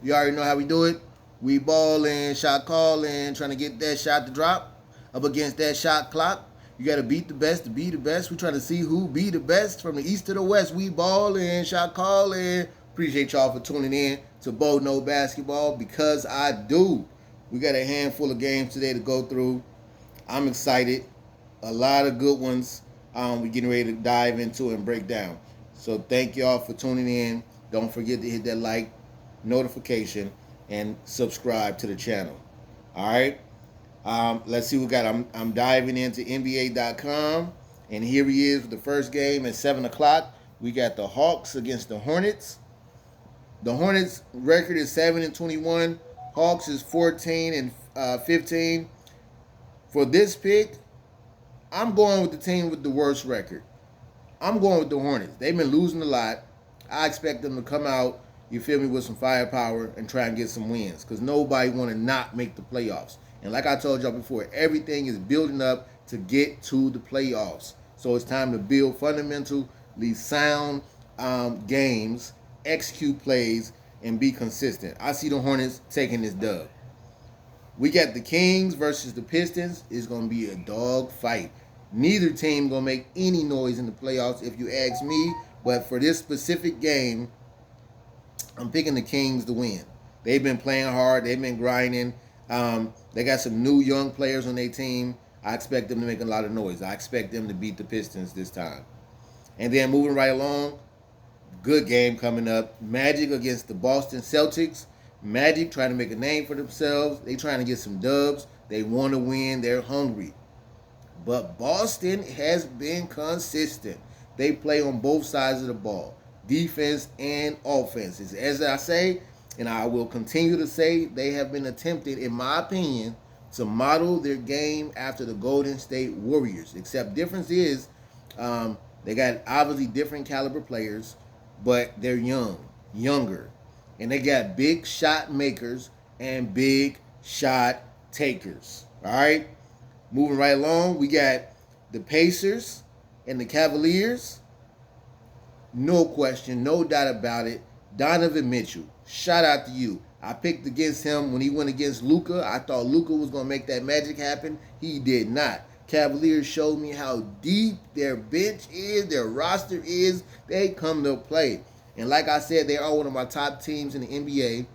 You already know how we do it. We balling, shot calling, trying to get that shot to drop up against that shot clock. You got to beat the best to be the best. We trying to see who be the best from the east to the west. We balling, shot calling. Appreciate y'all for tuning in to Bo No Basketball because I do. We got a handful of games today to go through. I'm excited. A lot of good ones. We're getting ready to dive into and break down. So thank y'all for tuning in. Don't forget to hit that like, notification, and subscribe to the channel. All right. Let's see what we got. I'm diving into NBA.com, and here he is with the first game at 7 o'clock. We got the Hawks against the Hornets. The Hornets record is 7-21. Hawks is 14-15. For this pick, I'm going with the team with the worst record. I'm going with the Hornets. They've been losing a lot. I expect them to come out, you feel me, with some firepower and try and get some wins because nobody want to not make the playoffs. And like I told y'all before, everything is building up to get to the playoffs. So it's time to build fundamentally sound games, execute plays, and be consistent. I see the Hornets taking this dub. We got the Kings versus the Pistons. It's going to be a dog fight. Neither team going to make any noise in the playoffs if you ask me. But for this specific game, I'm picking the Kings to win. They've been playing hard. They've been grinding. They got some new young players on their team. I expect them to make a lot of noise. I expect them to beat the Pistons this time. And then moving right along, good game coming up. Magic against the Boston Celtics. Magic trying to make a name for themselves. They trying to get some dubs. They want to win. They're hungry. But Boston has been consistent. They play on both sides of the ball, defense and offense. As I say, and I will continue to say, they have been attempting, in my opinion, to model their game after the Golden State Warriors. Except difference is they got obviously different caliber players, but they're younger. And they got big shot makers and big shot takers. All right? Moving right along, we got the Pacers and the Cavaliers. No question, no doubt about it. Donovan Mitchell, shout out to you. I picked against him when he went against Luka. I thought Luka was going to make that magic happen. He did not. Cavaliers showed me how deep their bench is, their roster is. They come to play. And like I said, they are one of my top teams in the NBA.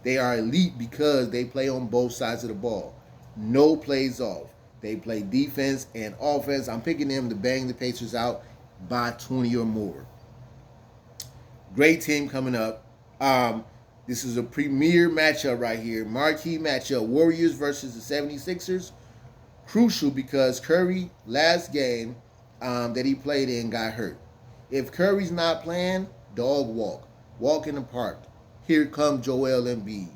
They are elite because they play on both sides of the ball. No plays off. They play defense and offense. I'm picking them to bang the Pacers out by 20 or more. Great team coming up. This is a premier matchup right here. Marquee matchup. Warriors versus the 76ers. Crucial because Curry, last game that he played in, got hurt. If Curry's not playing, dog walk. Walk in the park. Here come Joel Embiid.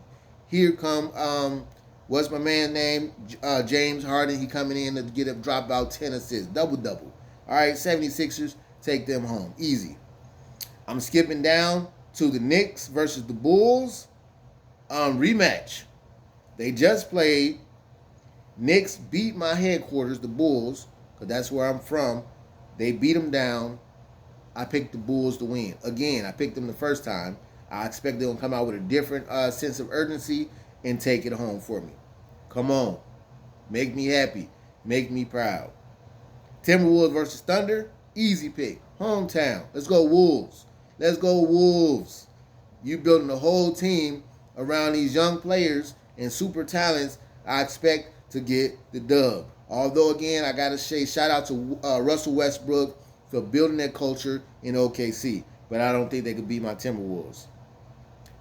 Here come, what's my man name? James Harden. He coming in to get up, drop about 10 assists. Double-double. All right, 76ers, take them home. Easy. I'm skipping down to the Knicks versus the Bulls. Rematch. They just played. Knicks beat my headquarters, the Bulls, because that's where I'm from. They beat them down. I picked the Bulls to win. Again, I picked them the first time. I expect they're going to come out with a different sense of urgency and take it home for me. Come on. Make me happy. Make me proud. Timberwolves versus Thunder. Easy pick. Hometown. Let's go Wolves. Let's go Wolves. You building the whole team around these young players and super talents. I expect to get the dub. Although, again, I got to say shout out to Russell Westbrook for building that culture in OKC. But I don't think they could beat my Timberwolves.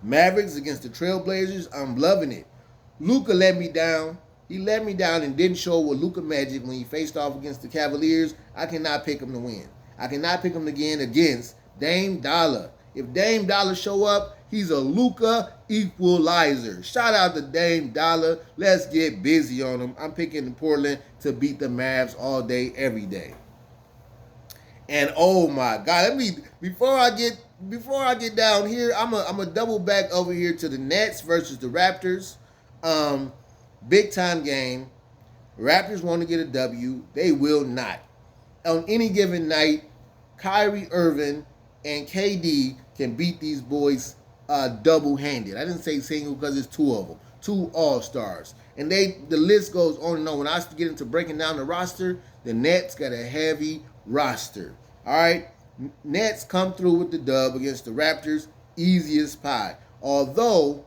Mavericks against the Trailblazers. I'm loving it. Luka let me down. He let me down and didn't show with Luka magic when he faced off against the Cavaliers. I cannot pick him to win. I cannot pick him again against Dame Dollar. If Dame Dollar show up, he's a Luka equalizer. Shout out to Dame Dollar. Let's get busy on him. I'm picking Portland to beat the Mavs all day, every day. And oh my God, before I get down here, I'm a double back over here to the Nets versus the Raptors. Big time game. Raptors want to get a W. They will not. On any given night, Kyrie Irving and KD can beat these boys double-handed. I didn't say single because it's two of them, two all-stars. And the list goes on and on. When I get into breaking down the roster, the Nets got a heavy roster. All right, Nets come through with the dub against the Raptors, easy as pie. Although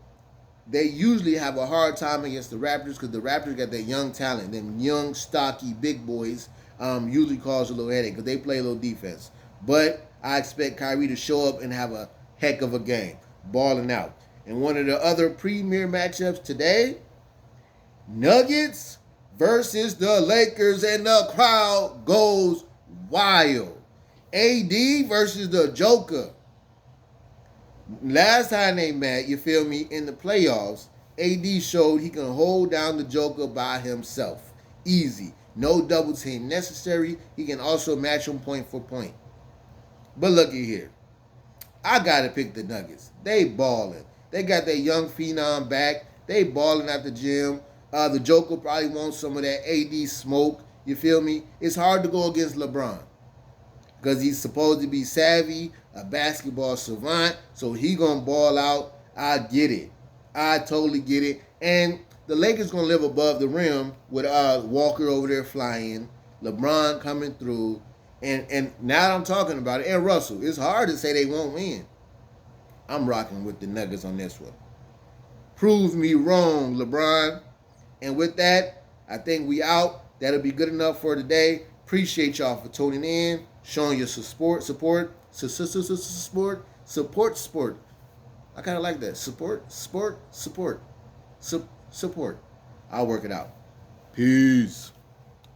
they usually have a hard time against the Raptors because the Raptors got that young talent, them young, stocky, big boys. Usually cause a little headache because they play a little defense. But I expect Kyrie to show up and have a heck of a game, balling out. And one of the other premier matchups today, Nuggets versus the Lakers, and the crowd goes wild. AD versus the Joker. Last time they met, you feel me, in the playoffs, AD showed he can hold down the Joker by himself. Easy. No double team necessary. He can also match him point for point. But looky here. I got to pick the Nuggets. They balling. They got their young phenom back. They balling at the gym. The Joker probably wants some of that AD smoke. You feel me? It's hard to go against LeBron because he's supposed to be savvy, a basketball savant, so he gonna ball out. I get it. I totally get it. And the Lakers gonna live above the rim with Walker over there flying, LeBron coming through, and now that I'm talking about it, and Russell. It's hard to say they won't win. I'm rocking with the Nuggets on this one. Prove me wrong, LeBron. And with that, I think we out. That'll be good enough for today. Appreciate y'all for tuning in, showing your support. I kind of like that. Support. I'll work it out. Peace.